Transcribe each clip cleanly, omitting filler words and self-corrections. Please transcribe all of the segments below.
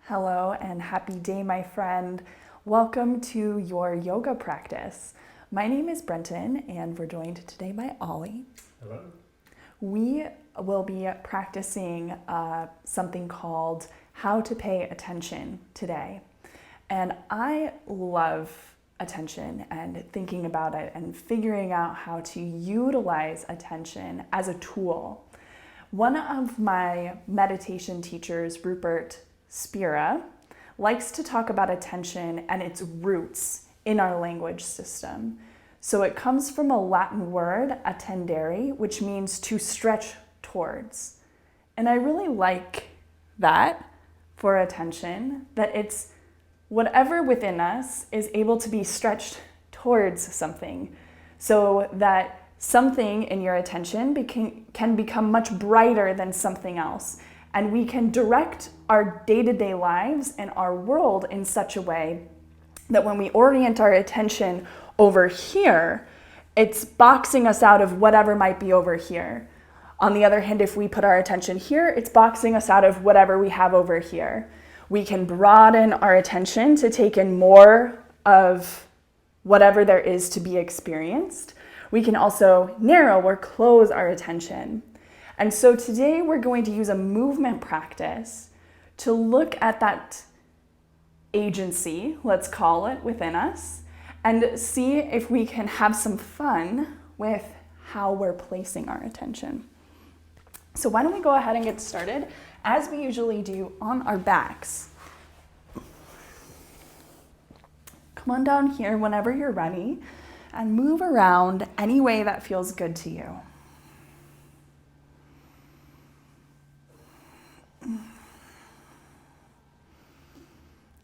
Hello and happy day, my friend. Welcome to your yoga practice. My name is Brenton and we're joined today by Ollie. Hello. We will be practicing something called how to pay attention today. And I love attention and thinking about it and figuring out how to utilize attention as a tool. One of my meditation teachers, Rupert Spira, likes to talk about attention and its roots in our language system. So it comes from a Latin word, attendere, which means to stretch towards. And I really like that for attention, that it's whatever within us is able to be stretched towards something, so that something in your attention can become much brighter than something else. And we can direct our day-to-day lives and our world in such a way that when we orient our attention over here, it's boxing us out of whatever might be over here. On the other hand, if we put our attention here, it's boxing us out of whatever we have over here. We can broaden our attention to take in more of whatever there is to be experienced. We can also narrow or close our attention. And so today we're going to use a movement practice to look at that agency, let's call it, within us, and see if we can have some fun with how we're placing our attention. So why don't we go ahead and get started, as we usually do, on our backs. Come on down here whenever you're ready and move around any way that feels good to you.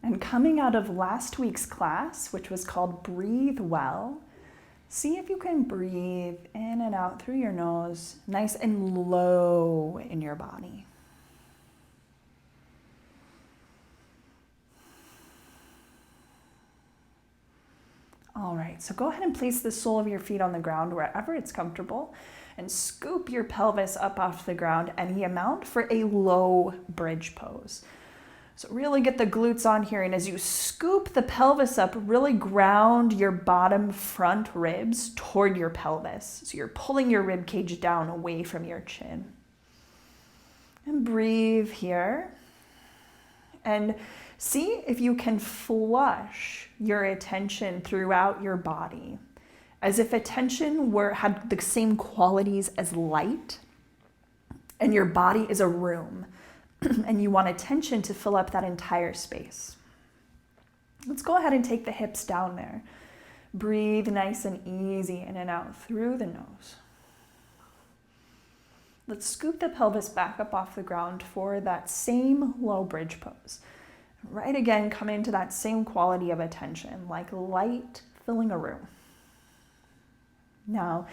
And coming out of last week's class, which was called Breathe Well, see if you can breathe in and out through your nose, nice and low in your body. All right, so go ahead and place the sole of your feet on the ground wherever it's comfortable and scoop your pelvis up off the ground any amount for a low bridge pose. So really get the glutes on here, and as you scoop the pelvis up, really ground your bottom front ribs toward your pelvis. So you're pulling your rib cage down away from your chin. And breathe here. And see if you can flush your attention throughout your body, as if attention had the same qualities as light, and your body is a room. And you want attention to fill up that entire space. Let's go ahead and take the hips down there. Breathe nice and easy in and out through the nose. Let's scoop the pelvis back up off the ground for that same low bridge pose. Right again, come into that same quality of attention, like light filling a room. Now,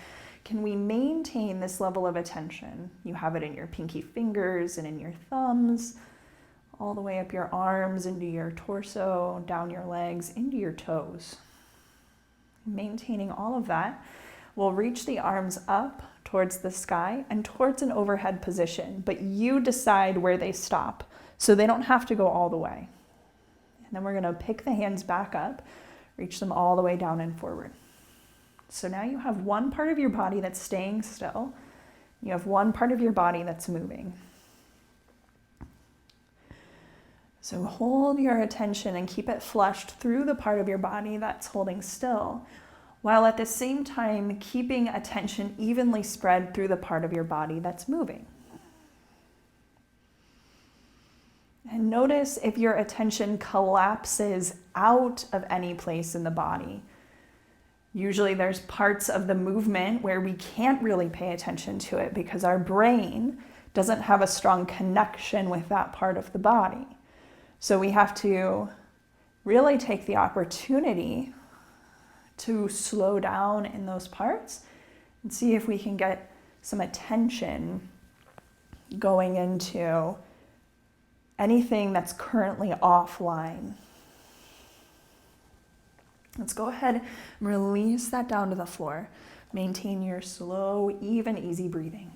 can we maintain this level of attention? You have it in your pinky fingers and in your thumbs, all the way up your arms, into your torso, down your legs, into your toes. Maintaining all of that, we'll reach the arms up towards the sky and towards an overhead position, but you decide where they stop, so they don't have to go all the way. And then we're gonna pick the hands back up, reach them all the way down and forward. So now you have one part of your body that's staying still. You have one part of your body that's moving. So hold your attention and keep it flushed through the part of your body that's holding still, while at the same time keeping attention evenly spread through the part of your body that's moving. And notice if your attention collapses out of any place in the body. Usually there's parts of the movement where we can't really pay attention to it because our brain doesn't have a strong connection with that part of the body. So we have to really take the opportunity to slow down in those parts and see if we can get some attention going into anything that's currently offline. Let's go ahead and release that down to the floor. Maintain your slow, even, easy breathing.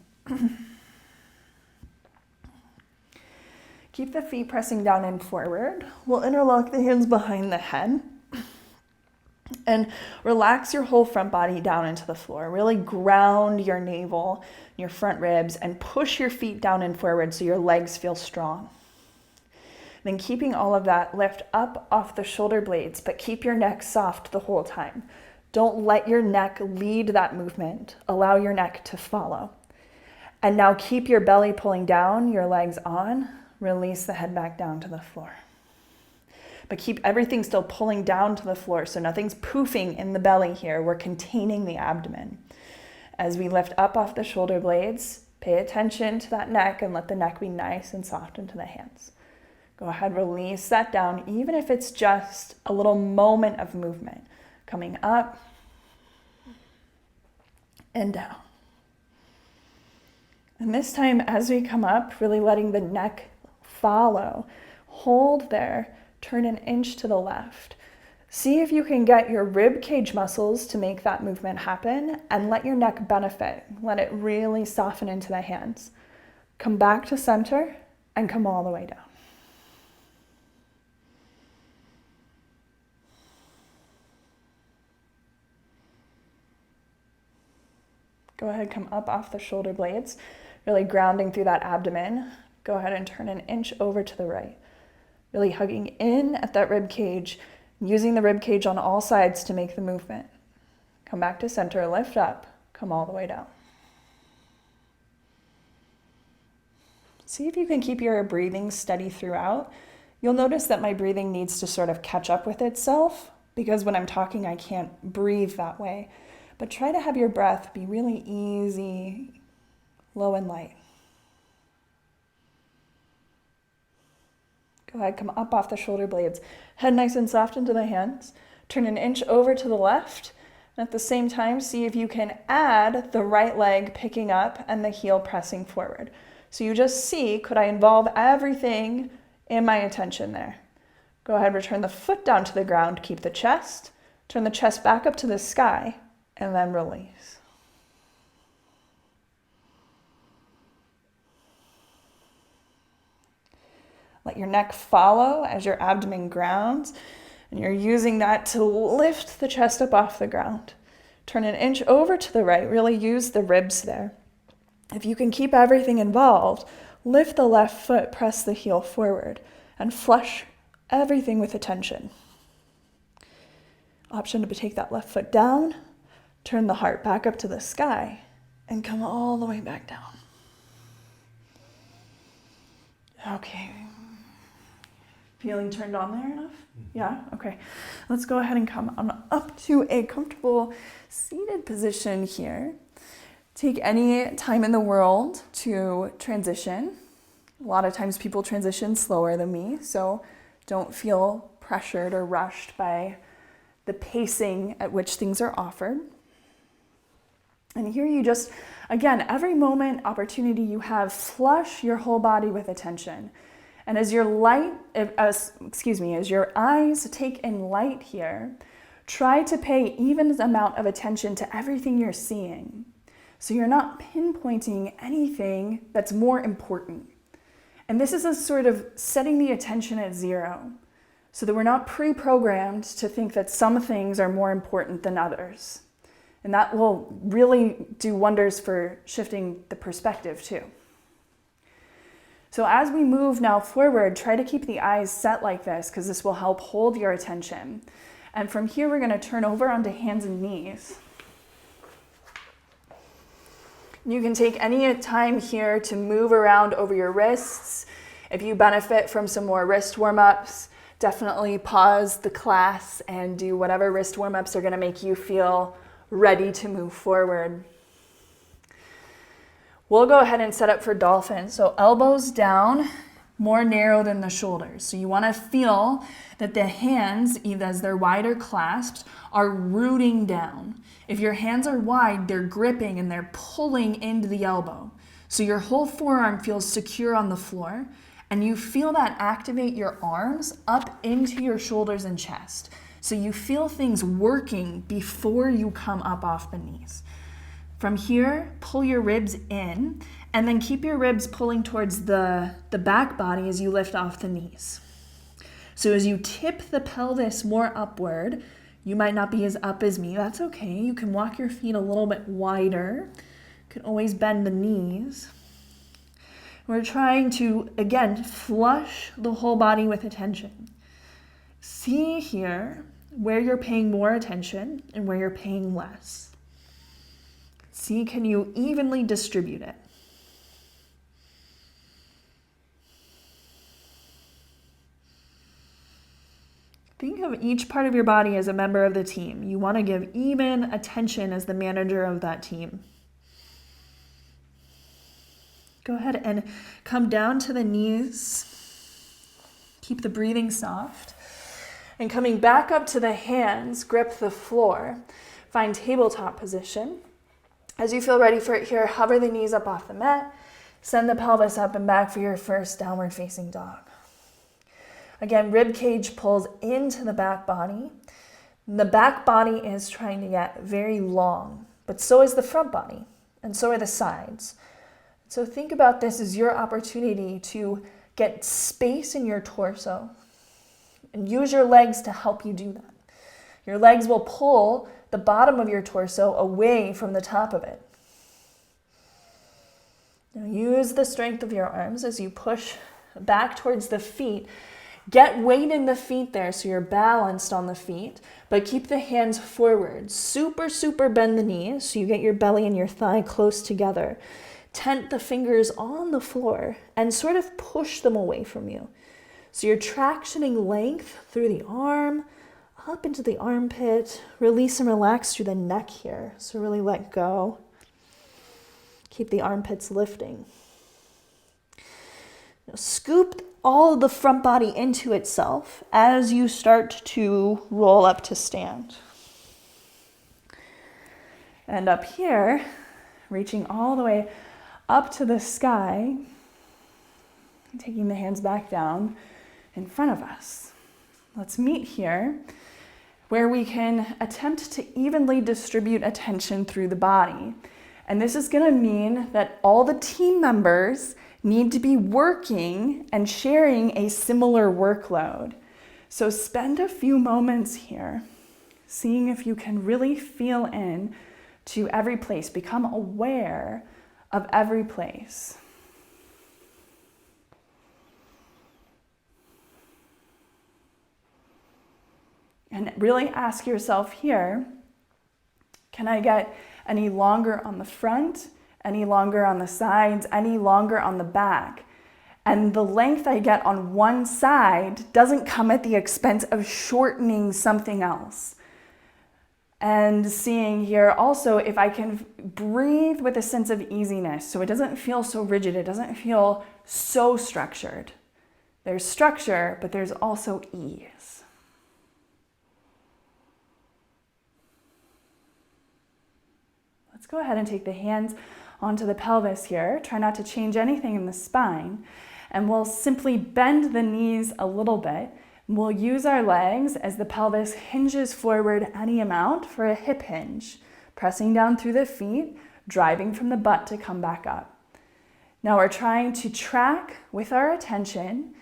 Keep the feet pressing down and forward. We'll interlock the hands behind the head and relax your whole front body down into the floor. Really ground your navel, your front ribs, and push your feet down and forward so your legs feel strong. Then keeping all of that, lift up off the shoulder blades, but keep your neck soft the whole time. Don't let your neck lead that movement. Allow your neck to follow. And now keep your belly pulling down, your legs on. Release the head back down to the floor. But keep everything still pulling down to the floor, so nothing's poofing in the belly here. We're containing the abdomen. As we lift up off the shoulder blades, pay attention to that neck and let the neck be nice and soft into the hands. Go ahead, release that down, even if it's just a little moment of movement. Coming up and down. And this time, as we come up, really letting the neck follow. Hold there, turn an inch to the left. See if you can get your rib cage muscles to make that movement happen and let your neck benefit. Let it really soften into the hands. Come back to center and come all the way down. Go ahead, come up off the shoulder blades, really grounding through that abdomen. Go ahead and turn an inch over to the right. Really hugging in at that rib cage, using the rib cage on all sides to make the movement. Come back to center, lift up, come all the way down. See if you can keep your breathing steady throughout. You'll notice that my breathing needs to sort of catch up with itself because when I'm talking, I can't breathe that way. But try to have your breath be really easy, low and light. Go ahead, come up off the shoulder blades. Head nice and soft into the hands. Turn an inch over to the left. And at the same time, see if you can add the right leg picking up and the heel pressing forward. So you just see, could I involve everything in my attention there? Go ahead, return the foot down to the ground. Keep the chest. Turn the chest back up to the sky. And then release. Let your neck follow as your abdomen grounds, and you're using that to lift the chest up off the ground. Turn an inch over to the right, really use the ribs there. If you can keep everything involved, lift the left foot, press the heel forward, and flush everything with attention. Option to take that left foot down. Turn the heart back up to the sky and come all the way back down. Okay. Feeling turned on there enough? Yeah? Okay. Let's go ahead and come on up to a comfortable seated position here. Take any time in the world to transition. A lot of times people transition slower than me, so don't feel pressured or rushed by the pacing at which things are offered. And here you just, again, every moment, opportunity you have, flush your whole body with attention. And as your as your eyes take in light here, try to pay even amount of attention to everything you're seeing. So you're not pinpointing anything that's more important. And this is a sort of setting the attention at zero, so that we're not pre-programmed to think that some things are more important than others. And that will really do wonders for shifting the perspective too. So as we move now forward, try to keep the eyes set like this because this will help hold your attention. And from here, we're going to turn over onto hands and knees. You can take any time here to move around over your wrists. If you benefit from some more wrist warm-ups, definitely pause the class and do whatever wrist warm-ups are going to make you feel ready to move forward. We'll go ahead and set up for Dolphin. So elbows down, more narrow than the shoulders. So you want to feel that the hands, either as they're wide or clasped, are rooting down. If your hands are wide, they're gripping and they're pulling into the elbow. So your whole forearm feels secure on the floor, and you feel that activate your arms up into your shoulders and chest. So you feel things working before you come up off the knees. From here, pull your ribs in, and then keep your ribs pulling towards the back body as you lift off the knees. So as you tip the pelvis more upward, you might not be as up as me. That's okay. You can walk your feet a little bit wider. You can always bend the knees. We're trying to, again, flush the whole body with attention. See here where you're paying more attention and where you're paying less. See, can you evenly distribute it? Think of each part of your body as a member of the team. You want to give even attention as the manager of that team. Go ahead and come down to the knees. Keep the breathing soft. And coming back up to the hands, grip the floor. Find tabletop position. As you feel ready for it here, hover the knees up off the mat. Send the pelvis up and back for your first downward facing dog. Again, rib cage pulls into the back body. The back body is trying to get very long, but so is the front body, and so are the sides. So think about this as your opportunity to get space in your torso and use your legs to help you do that. Your legs will pull the bottom of your torso away from the top of it. Now use the strength of your arms as you push back towards the feet. Get weight in the feet there so you're balanced on the feet, but keep the hands forward. Super bend the knees so you get your belly and your thigh close together. Tent the fingers on the floor and sort of push them away from you. So you're tractioning length through the arm, up into the armpit. Release and relax through the neck here. So really let go. Keep the armpits lifting. Now scoop all of the front body into itself as you start to roll up to stand. And up here, reaching all the way up to the sky, taking the hands back down in front of us. Let's meet here where we can attempt to evenly distribute attention through the body. And this is going to mean that all the team members need to be working and sharing a similar workload. So spend a few moments here, seeing if you can really feel in to every place. Become aware of every place. And really ask yourself here, can I get any longer on the front, any longer on the sides, any longer on the back? And the length I get on one side doesn't come at the expense of shortening something else. And seeing here also if I can breathe with a sense of easiness, so it doesn't feel so rigid, it doesn't feel so structured. There's structure, but there's also ease. Let's go ahead and take the hands onto the pelvis here. Try not to change anything in the spine. And we'll simply bend the knees a little bit. We'll use our legs as the pelvis hinges forward any amount for a hip hinge, pressing down through the feet, driving from the butt to come back up. Now we're trying to track with our attention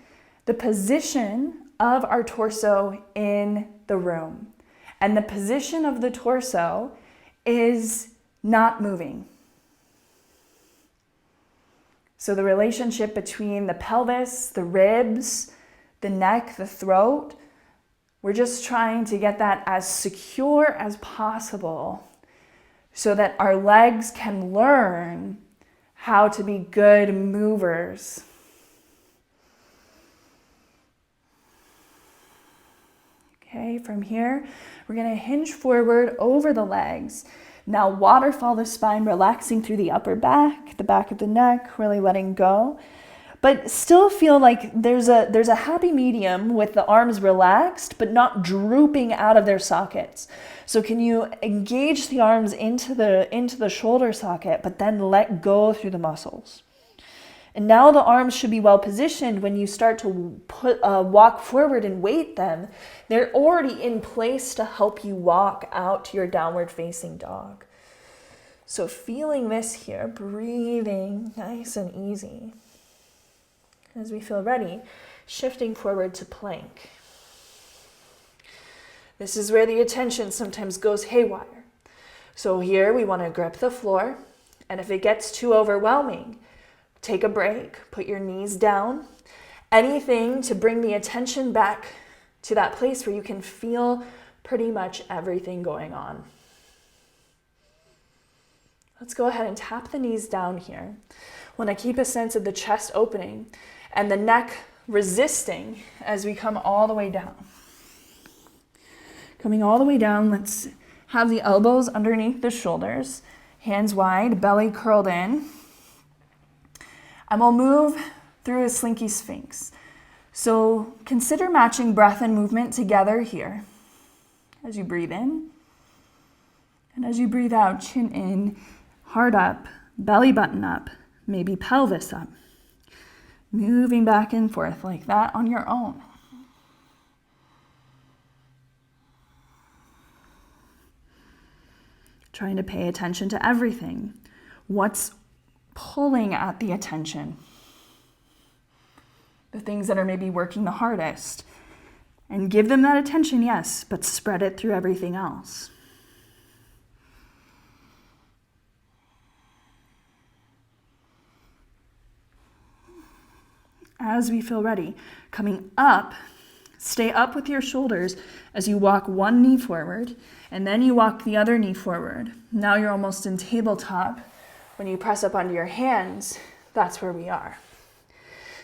the position of our torso in the room. And the position of the torso is not moving. So the relationship between the pelvis, the ribs, the neck, the throat, we're just trying to get that as secure as possible so that our legs can learn how to be good movers. Okay, from here, we're going to hinge forward over the legs. Now waterfall the spine, relaxing through the upper back, the back of the neck, really letting go. But still feel like there's a happy medium with the arms relaxed, but not drooping out of their sockets. So can you engage the arms into the shoulder socket, but then let go through the muscles? And now the arms should be well positioned when you start to walk forward and weight them. They're already in place to help you walk out to your downward facing dog. So feeling this here, breathing nice and easy. As we feel ready, shifting forward to plank. This is where the attention sometimes goes haywire. So here we want to grip the floor, and if it gets too overwhelming, take a break, put your knees down, anything to bring the attention back to that place where you can feel pretty much everything going on. Let's go ahead and tap the knees down here. Want to keep a sense of the chest opening and the neck resisting as we come all the way down. Coming all the way down, let's have the elbows underneath the shoulders, hands wide, belly curled in. And we'll move through a slinky sphinx. So consider matching breath and movement together here. As you breathe in, and as you breathe out, chin in, heart up, belly button up, maybe pelvis up. Moving back and forth like that on your own. Trying to pay attention to everything. What's pulling at the attention? The things that are maybe working the hardest. And give them that attention, yes, but spread it through everything else. As we feel ready, coming up, stay up with your shoulders as you walk one knee forward, and then you walk the other knee forward. Now you're almost in tabletop. When you press up onto your hands, that's where we are.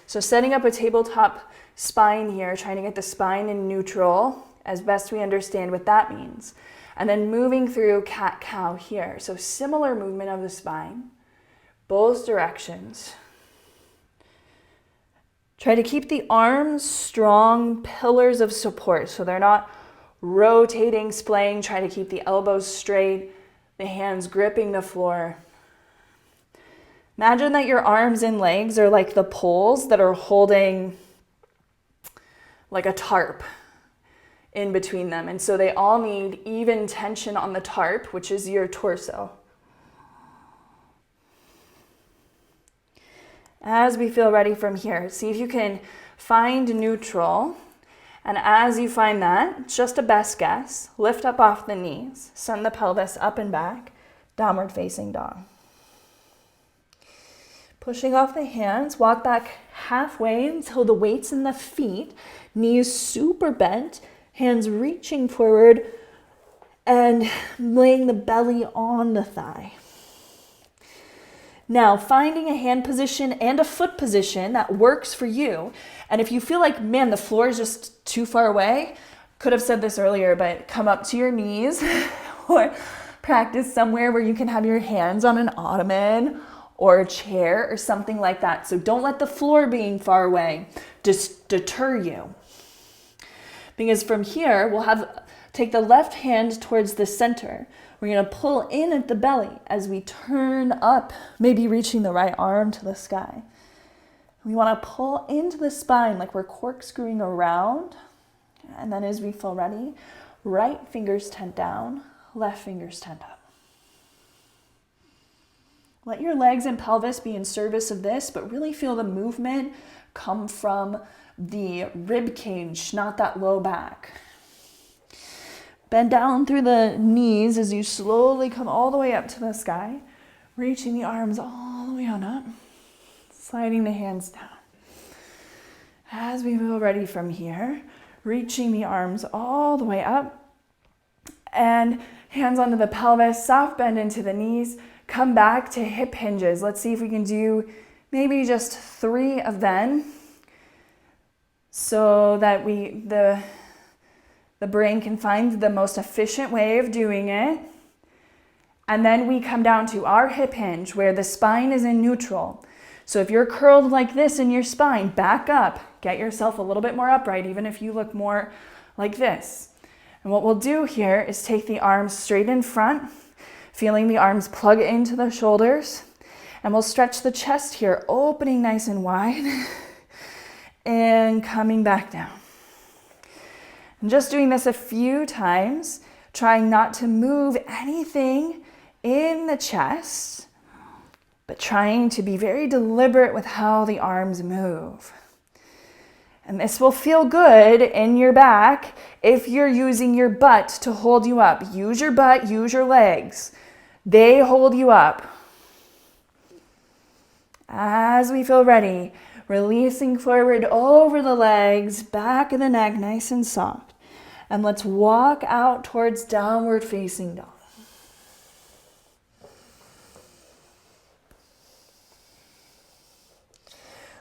So setting up a tabletop spine here, trying to get the spine in neutral as best we understand what that means. And then moving through cat-cow here. So similar movement of the spine, both directions. Try to keep the arms strong pillars of support so they're not rotating, splaying. Try to keep the elbows straight, the hands gripping the floor. Imagine that your arms and legs are like the poles that are holding like a tarp in between them. And so they all need even tension on the tarp, which is your torso. As we feel ready from here, see if you can find neutral. And as you find that, just a best guess, lift up off the knees, send the pelvis up and back, downward facing dog. Pushing off the hands, walk back halfway until the weight's in the feet, knees super bent, hands reaching forward and laying the belly on the thigh. Now, finding a hand position and a foot position that works for you. And if you feel like, man, the floor is just too far away, could have said this earlier, but come up to your knees or practice somewhere where you can have your hands on an ottoman or a chair or something like that. So don't let the floor being far away just deter you. Because from here, we'll take the left hand towards the center. We're gonna pull in at the belly as we turn up, maybe reaching the right arm to the sky. We wanna pull into the spine like we're corkscrewing around. And then as we feel ready, right fingers tent down, left fingers tent up. Let your legs and pelvis be in service of this, but really feel the movement come from the rib cage, not that low back. Bend down through the knees as you slowly come all the way up to the sky, reaching the arms all the way on up, sliding the hands down. As we feel ready from here, reaching the arms all the way up, and hands onto the pelvis, soft bend into the knees, come back to hip hinges. Let's see if we can do maybe just 3 of them so that the brain can find the most efficient way of doing it. And then we come down to our hip hinge where the spine is in neutral. So if you're curled like this in your spine, back up, get yourself a little bit more upright, even if you look more like this. And what we'll do here is take the arms straight in front, feeling the arms plug into the shoulders, and we'll stretch the chest here, opening nice and wide, and coming back down. And just doing this a few times, trying not to move anything in the chest, but trying to be very deliberate with how the arms move. And this will feel good in your back if you're using your butt to hold you up. Use your butt, use your legs. They hold you up. As we feel ready, releasing forward over the legs, back of the neck, nice and soft. And let's walk out towards downward facing dog.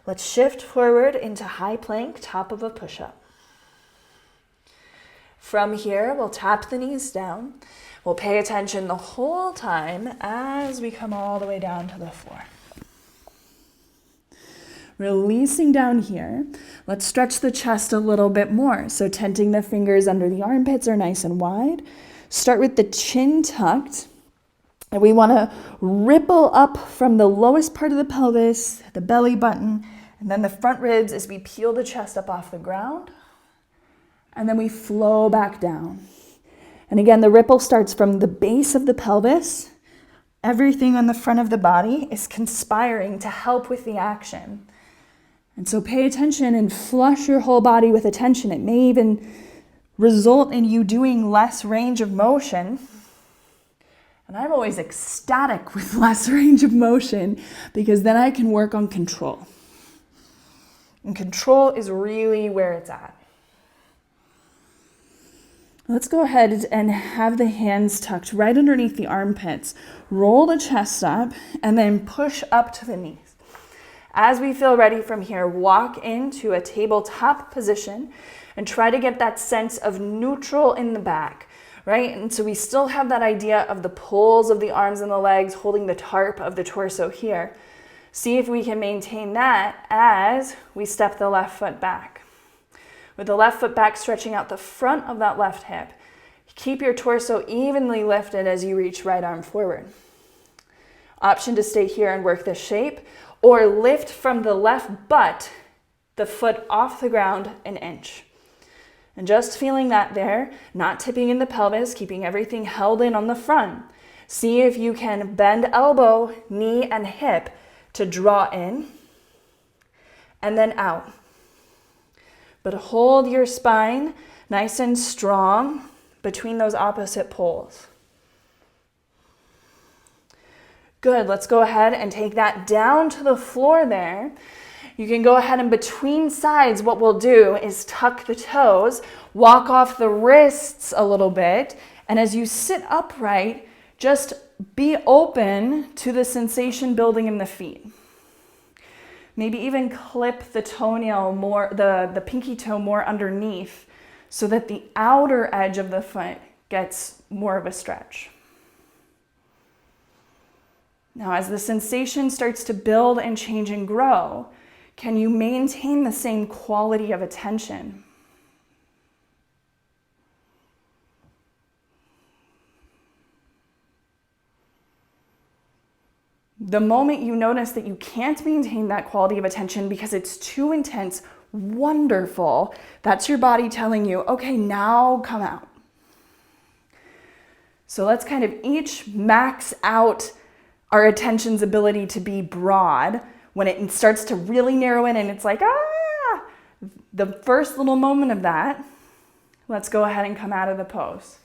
Let's shift forward into high plank, top of a push-up. From here, we'll tap the knees down. We'll pay attention the whole time as we come all the way down to the floor. Releasing down here, let's stretch the chest a little bit more. So tenting the fingers under the armpits are nice and wide. Start with the chin tucked. And we want to ripple up from the lowest part of the pelvis, the belly button, and then the front ribs as we peel the chest up off the ground. And then we flow back down. And again, the ripple starts from the base of the pelvis. Everything on the front of the body is conspiring to help with the action. And so pay attention and flush your whole body with attention. It may even result in you doing less range of motion. And I'm always ecstatic with less range of motion because then I can work on control. And control is really where it's at. Let's go ahead and have the hands tucked right underneath the armpits. Roll the chest up and then push up to the knees. As we feel ready from here, walk into a tabletop position and try to get that sense of neutral in the back, right? And so we still have that idea of the pulls of the arms and the legs holding the tarp of the torso here. See if we can maintain that as we step the left foot back. With the left foot back, stretching out the front of that left hip. Keep your torso evenly lifted as you reach right arm forward. Option to stay here and work this shape, or lift from the left butt, the foot off the ground an inch. And just feeling that there, not tipping in the pelvis, keeping everything held in on the front. See if you can bend elbow, knee, and hip to draw in, and then out. But hold your spine nice and strong between those opposite poles. Good, let's go ahead and take that down to the floor there. You can go ahead and between sides, what we'll do is tuck the toes, walk off the wrists a little bit, and as you sit upright, just be open to the sensation building in the feet. Maybe even clip the toenail more, the pinky toe more underneath so that the outer edge of the foot gets more of a stretch. Now, as the sensation starts to build and change and grow, can you maintain the same quality of attention? The moment you notice that you can't maintain that quality of attention because it's too intense, wonderful. That's your body telling you, okay, now come out. So let's kind of each max out our attention's ability to be broad. When it starts to really narrow in and it's like, the first little moment of that, let's go ahead and come out of the pose.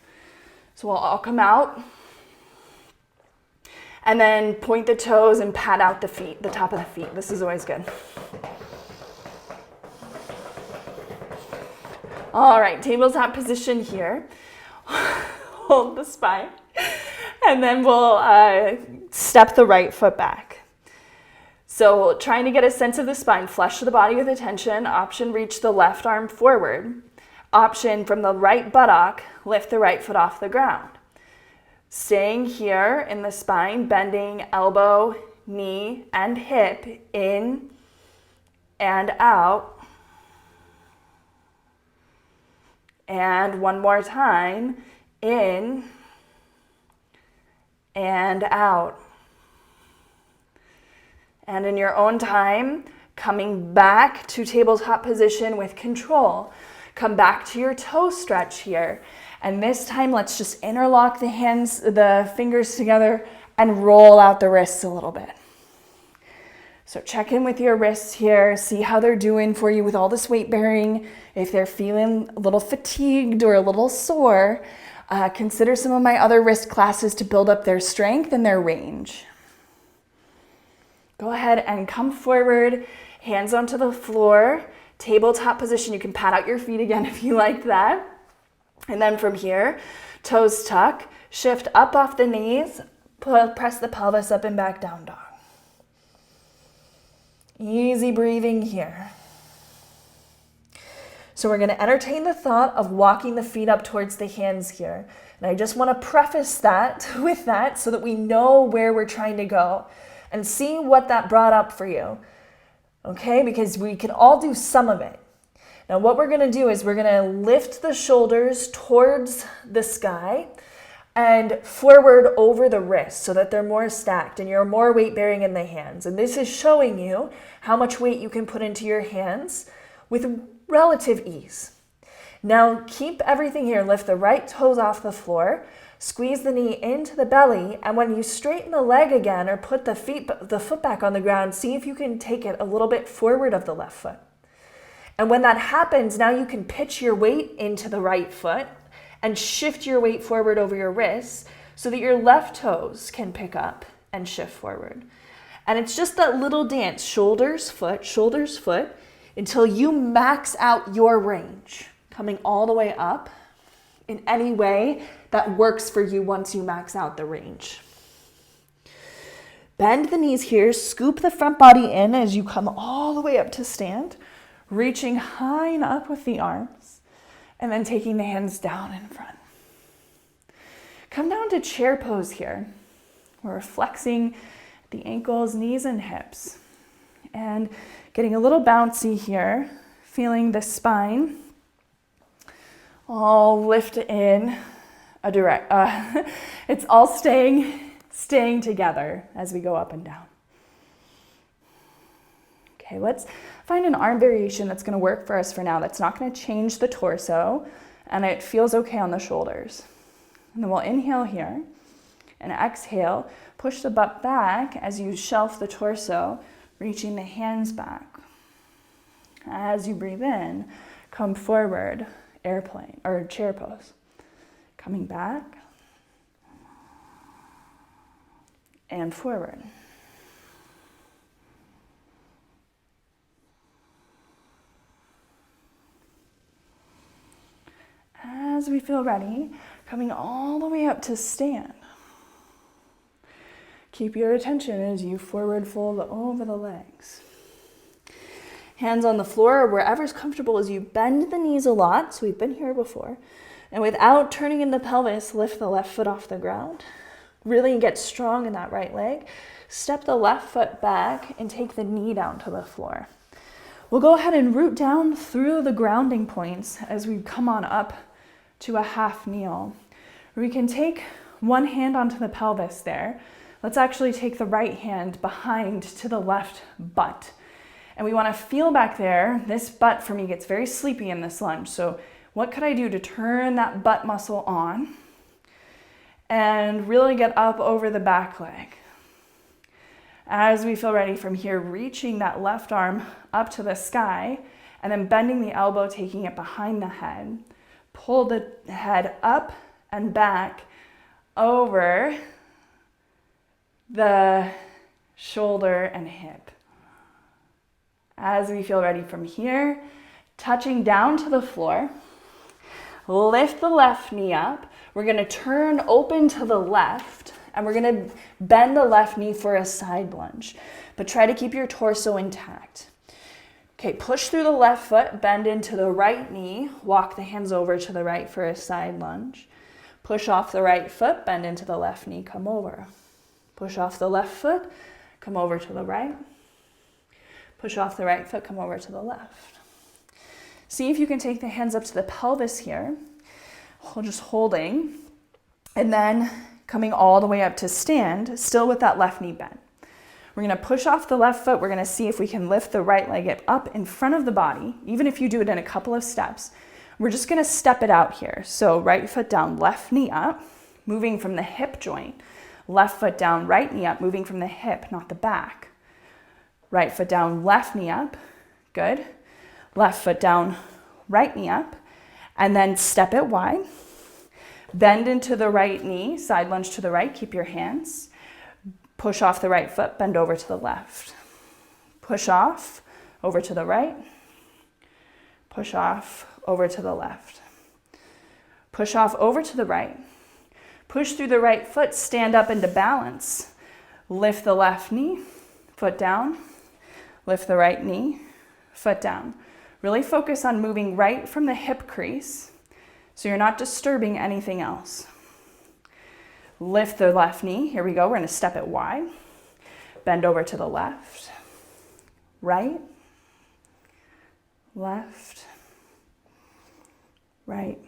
So we'll all come out and then point the toes and pat out the feet, the top of the feet. This is always good. All right, tabletop position here. Hold the spine. And then we'll step the right foot back. So trying to get a sense of the spine, flush the body with attention. Option, reach the left arm forward. Option, from the right buttock, lift the right foot off the ground. Staying here in the spine, bending elbow, knee, and hip in and out. And one more time, in and out. And in your own time, coming back to tabletop position with control. Come back to your toe stretch here. And this time, let's just interlock the fingers together and roll out the wrists a little bit. So check in with your wrists here, see how they're doing for you with all this weight bearing. If they're feeling a little fatigued or a little sore, consider some of my other wrist classes to build up their strength and their range. Go ahead and come forward, hands onto the floor, tabletop position. You can pat out your feet again if you like that. And then from here, toes tuck, shift up off the knees, press the pelvis up and back, down dog. Easy breathing here. So we're going to entertain the thought of walking the feet up towards the hands here. And I just want to preface that with that so that we know where we're trying to go and see what that brought up for you. Okay, because we can all do some of it. Now what we're going to do is we're going to lift the shoulders towards the sky and forward over the wrists so that they're more stacked and you're more weight bearing in the hands. And this is showing you how much weight you can put into your hands with relative ease. Now keep everything here. Lift the right toes off the floor, squeeze the knee into the belly, and when you straighten the leg again or put the foot back on the ground, see if you can take it a little bit forward of the left foot. And when that happens, now you can pitch your weight into the right foot and shift your weight forward over your wrists so that your left toes can pick up and shift forward. And it's just that little dance, shoulders, foot, until you max out your range, coming all the way up in any way that works for you once you max out the range. Bend the knees here, scoop the front body in as you come all the way up to stand, reaching high and up with the arms, and then taking the hands down in front. Come down to chair pose here. We're flexing the ankles, knees, and hips. And getting a little bouncy here, feeling the spine all lift in a direct, it's all staying together as we go up and down. Okay, let's find an arm variation that's going to work for us for now. That's not going to change the torso, and it feels okay on the shoulders. And then we'll inhale here, and exhale, push the butt back as you shelf the torso, reaching the hands back. As you breathe in, come forward, airplane, or chair pose. Coming back, and forward. As we feel ready, coming all the way up to stand. Keep your attention as you forward fold over the legs. Hands on the floor or wherever's comfortable as you bend the knees a lot, so we've been here before. And without turning in the pelvis, lift the left foot off the ground. Really get strong in that right leg. Step the left foot back and take the knee down to the floor. We'll go ahead and root down through the grounding points as we come on up to a half kneel. We can take one hand onto the pelvis there. Let's actually take the right hand behind to the left butt. And we want to feel back there. This butt for me gets very sleepy in this lunge. So what could I do to turn that butt muscle on and really get up over the back leg? As we feel ready from here, reaching that left arm up to the sky and then bending the elbow, taking it behind the head. Pull the head up and back over the shoulder and hip. As we feel ready from here, touching down to the floor, lift the left knee up. We're going to turn open to the left and we're going to bend the left knee for a side lunge, but try to keep your torso intact. Okay, push through the left foot, bend into the right knee, walk the hands over to the right for a side lunge. Push off the right foot, bend into the left knee, come over. Push off the left foot, come over to the right. Push off the right foot, come over to the left. See if you can take the hands up to the pelvis here, just holding, and then coming all the way up to stand, still with that left knee bent. We're going to push off the left foot. We're going to see if we can lift the right leg up in front of the body. Even if you do it in a couple of steps, We're just gonna step it out here. So right foot down, left knee up, moving from the hip joint. Left foot down, right knee up, moving from the hip, not the back. Right foot down, left knee up, good. Left foot down, right knee up, and then step it wide. Bend into the right knee, side lunge to the right, keep your hands. Push off the right foot, bend over to the left. Push off, over to the right. Push off, over to the left. Push off, over to the right. Push through the right foot, stand up into balance. Lift the left knee, foot down. Lift the right knee, foot down. Really focus on moving right from the hip crease so you're not disturbing anything else. Lift the left knee. Here we go. We're going to step it wide. Bend over to the left. Right. Left. Right.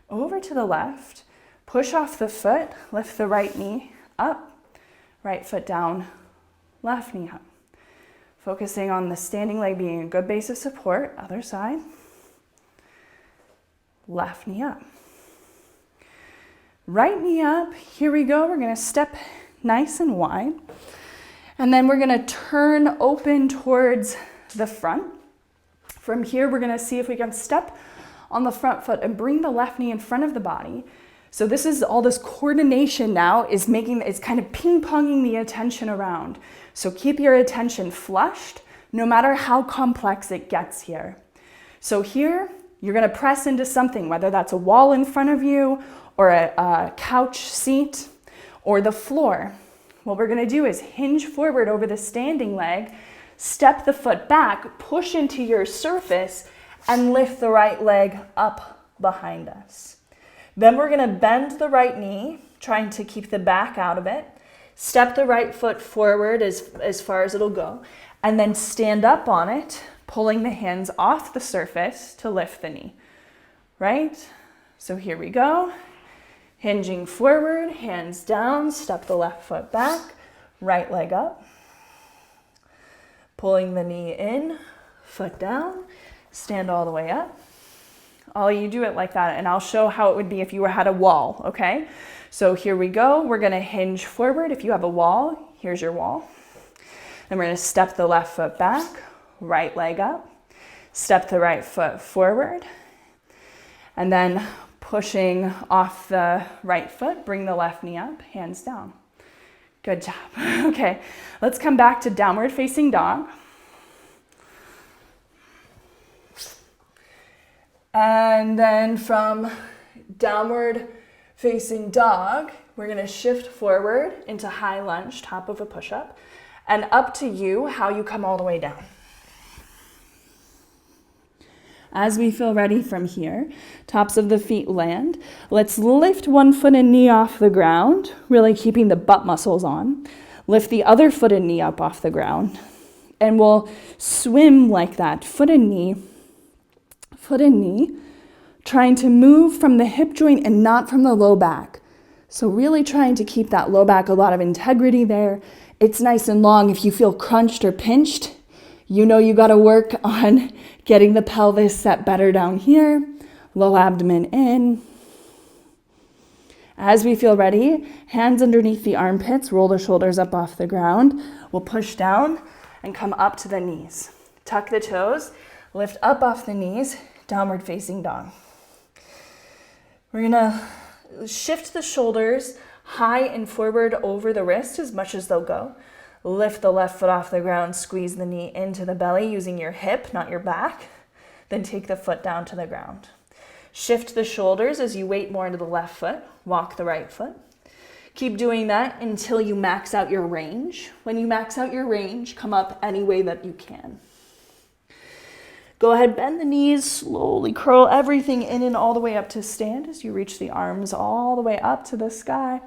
Over to the left. Push off the foot. Lift the right knee up. Right foot down. Left knee up. Focusing on the standing leg being a good base of support. Other side. Left knee up. Right knee up. Here we go. We're going to step nice and wide. And then we're going to turn open towards the front. From here, we're going to see if we can step on the front foot and bring the left knee in front of the body. So this is all this coordination now is kind of ping-ponging the attention around. So keep your attention flushed, no matter how complex it gets here. So here, you're going to press into something, whether that's a wall in front of you or a couch seat or the floor. What we're going to do is hinge forward over the standing leg, step the foot back, push into your surface, and lift the right leg up behind us. Then we're going to bend the right knee, trying to keep the back out of it. Step the right foot forward as far as it'll go, and then stand up on it, pulling the hands off the surface to lift the knee, right? So here we go. Hinging forward, hands down, step the left foot back, right leg up. Pulling the knee in, foot down, stand all the way up. All you do it like that, and I'll show how it would be if you had a wall, okay? So here we go. We're gonna hinge forward. If you have a wall, here's your wall. Then we're gonna step the left foot back, right leg up, step the right foot forward, and then pushing off the right foot, bring the left knee up, hands down. Good job. Okay, let's come back to downward facing dog. And then from downward facing dog, we're going to shift forward into high lunge, top of a push-up, and up to you how you come all the way down. As we feel ready from here, tops of the feet land. Let's lift one foot and knee off the ground, really keeping the butt muscles on. Lift the other foot and knee up off the ground. And we'll swim like that, foot and knee, trying to move from the hip joint and not from the low back. So really trying to keep that low back, a lot of integrity there. It's nice and long. If you feel crunched or pinched, you know you got to work on getting the pelvis set better down here. Low abdomen in. As we feel ready, hands underneath the armpits, roll the shoulders up off the ground. We'll push down and come up to the knees. Tuck the toes, lift up off the knees, downward facing dog. We're gonna shift the shoulders high and forward over the wrist as much as they'll go. Lift the left foot off the ground, squeeze the knee into the belly using your hip, not your back. Then take the foot down to the ground. Shift the shoulders as you weight more into the left foot. Walk the right foot. Keep doing that until you max out your range. When you max out your range, come up any way that you can. Go ahead, bend the knees, slowly curl everything in and all the way up to stand as you reach the arms all the way up to the sky.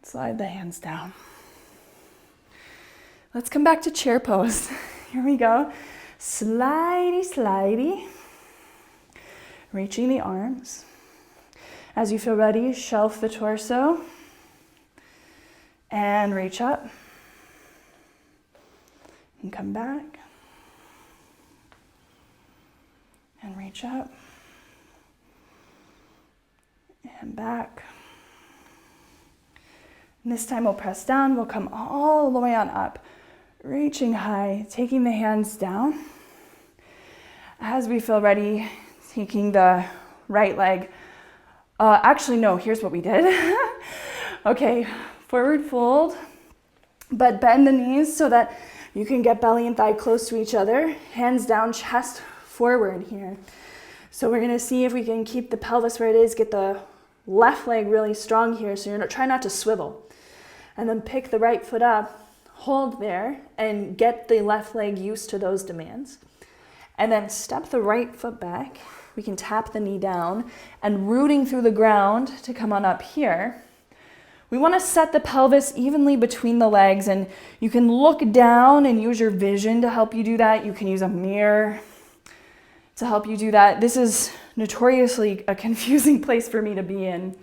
Slide the hands down. Let's come back to chair pose. Here we go. Slidey, slidey. Reaching the arms. As you feel ready, shelf the torso and reach up and come back. and reach up and back. And this time we'll press down, we'll come all the way on up, reaching high, taking the hands down. As we feel ready, taking the right leg. Actually, no, here's what we did. Okay, forward fold, but bend the knees so that you can get belly and thigh close to each other. Hands down, chest forward here. So we're gonna see if we can keep the pelvis where it is, get the left leg really strong here, so try not to swivel. And then pick the right foot up, hold there, and get the left leg used to those demands. And then step the right foot back. We can tap the knee down and rooting through the ground to come on up here. We want to set the pelvis evenly between the legs, and you can look down and use your vision to help you do that. You can use a mirror to help you do that. This is notoriously a confusing place for me to be in.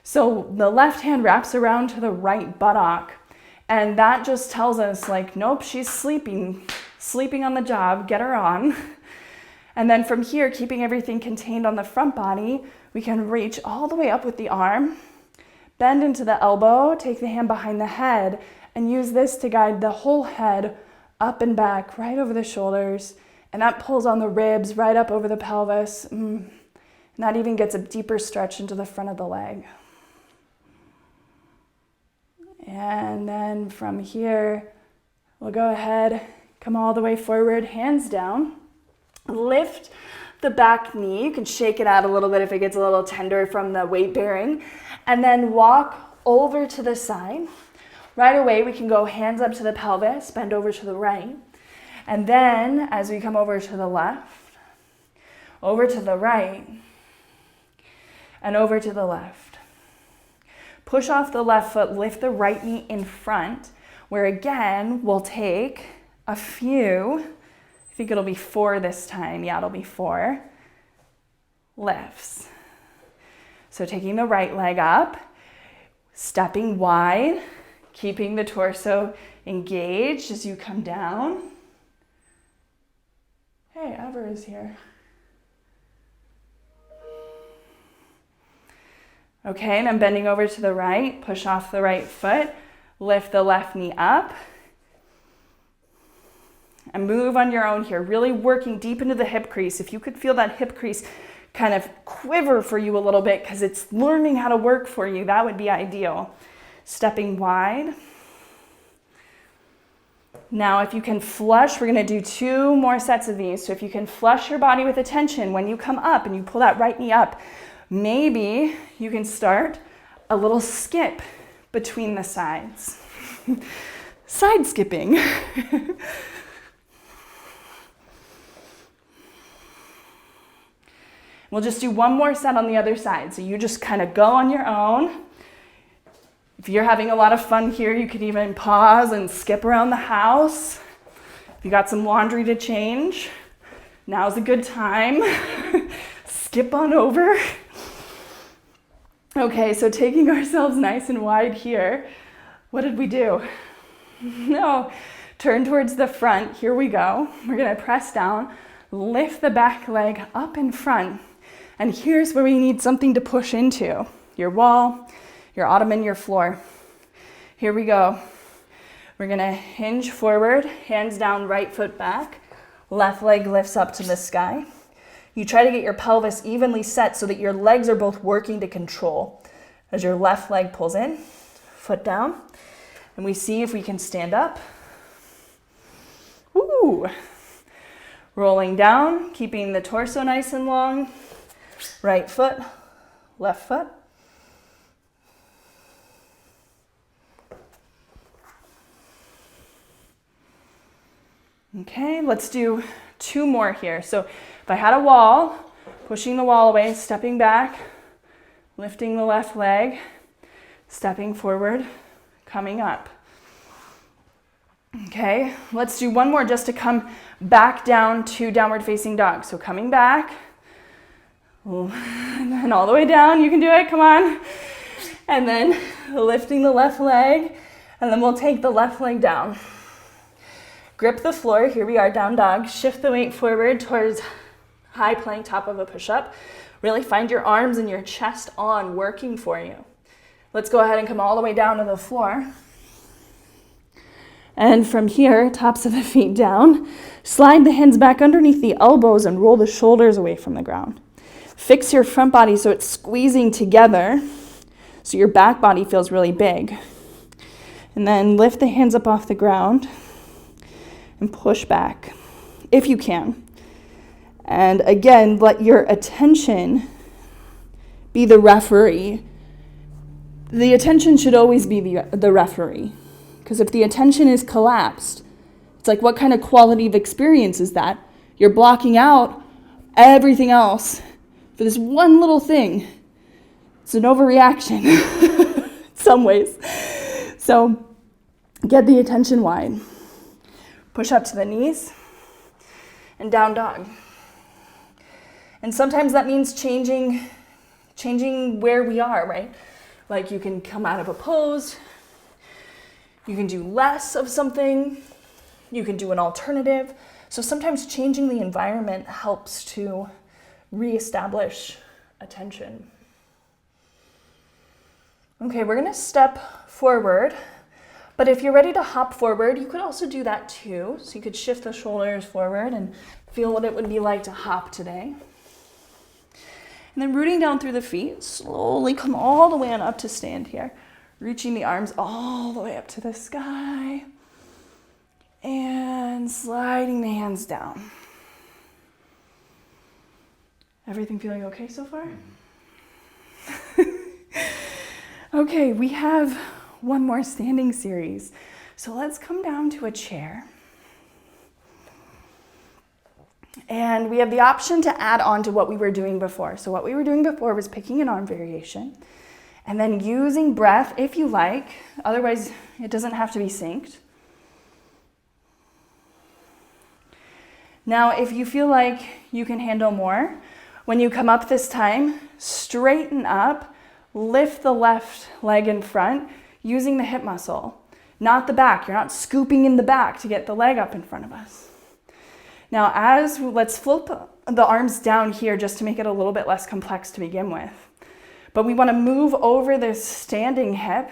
So the left hand wraps around to the right buttock, and that just tells us like, nope, she's sleeping on the job, get her on. And then from here, keeping everything contained on the front body, we can reach all the way up with the arm, bend into the elbow, take the hand behind the head, and use this to guide the whole head up and back, right over the shoulders. And that pulls on the ribs, right up over the pelvis. And that even gets a deeper stretch into the front of the leg. And then from here, we'll go ahead, come all the way forward, hands down. Lift the back knee. You can shake it out a little bit if it gets a little tender from the weight bearing. And then walk over to the side. Right away, we can go hands up to the pelvis, bend over to the right. And then as we come over to the left, over to the right, and over to the left. Push off the left foot, lift the right knee in front, where again, we'll take a few, I think it'll be 4 this time. Yeah, it'll be 4 lifts. So taking the right leg up, stepping wide, keeping the torso engaged as you come down. Hey, Ever is here. Okay, and I'm bending over to the right, push off the right foot, lift the left knee up, and move on your own here, really working deep into the hip crease. If you could feel that hip crease kind of quiver for you a little bit because it's learning how to work for you, that would be ideal. Stepping wide. Now, if you can flush, we're gonna do 2 more sets of these. So if you can flush your body with attention when you come up and you pull that right knee up, maybe you can start a little skip between the sides. Side skipping. We'll just do 1 more set on the other side. So you just kind of go on your own. If you're having a lot of fun here, you could even pause and skip around the house. If you got some laundry to change, now's a good time. Skip on over. Okay, so taking ourselves nice and wide here, what did we do? No, turn towards the front. Here we go. We're gonna press down, lift the back leg up in front. And here's where we need something to push into. Your wall, your ottoman, your floor. Here we go. We're gonna hinge forward, hands down, right foot back. Left leg lifts up to the sky. You try to get your pelvis evenly set so that your legs are both working to control. As your left leg pulls in, foot down, and we see if we can stand up. Woo! Rolling down, keeping the torso nice and long. Right foot, left foot. Okay, let's do 2 more here. So if I had a wall, pushing the wall away, stepping back, lifting the left leg, stepping forward, coming up. Okay, let's do 1 more just to come back down to downward facing dog. So coming back, and then all the way down, you can do it, come on. And then lifting the left leg, and then we'll take the left leg down. Grip the floor, here we are, down dog. Shift the weight forward towards High plank, top of a push-up. Really find your arms and your chest on, working for you. Let's go ahead and come all the way down to the floor. And from here, tops of the feet down, slide the hands back underneath the elbows and roll the shoulders away from the ground. Fix your front body so it's squeezing together, so your back body feels really big. And then lift the hands up off the ground and push back, if you can. And again, let your attention be the referee. The attention should always be the referee. Because if the attention is collapsed, it's like, what kind of quality of experience is that? You're blocking out everything else for this one little thing. It's an overreaction in some ways. So get the attention wide. Push up to the knees and down dog. And sometimes that means changing where we are, right? Like you can come out of a pose, you can do less of something, you can do an alternative. So sometimes changing the environment helps to reestablish attention. Okay, we're gonna step forward, but if you're ready to hop forward, you could also do that too. So you could shift the shoulders forward and feel what it would be like to hop today. And then rooting down through the feet, slowly come all the way on up to stand here. Reaching the arms all the way up to the sky. And sliding the hands down. Everything feeling okay so far? Okay, we have one more standing series. So let's come down to a chair. And we have the option to add on to what we were doing before. So what we were doing before was picking an arm variation and then using breath if you like. Otherwise, it doesn't have to be synced. Now, if you feel like you can handle more, when you come up this time, straighten up, lift the left leg in front using the hip muscle, not the back. You're not scooping in the back to get the leg up in front of us. Now, let's flip the arms down here just to make it a little bit less complex to begin with. But we want to move over this standing hip,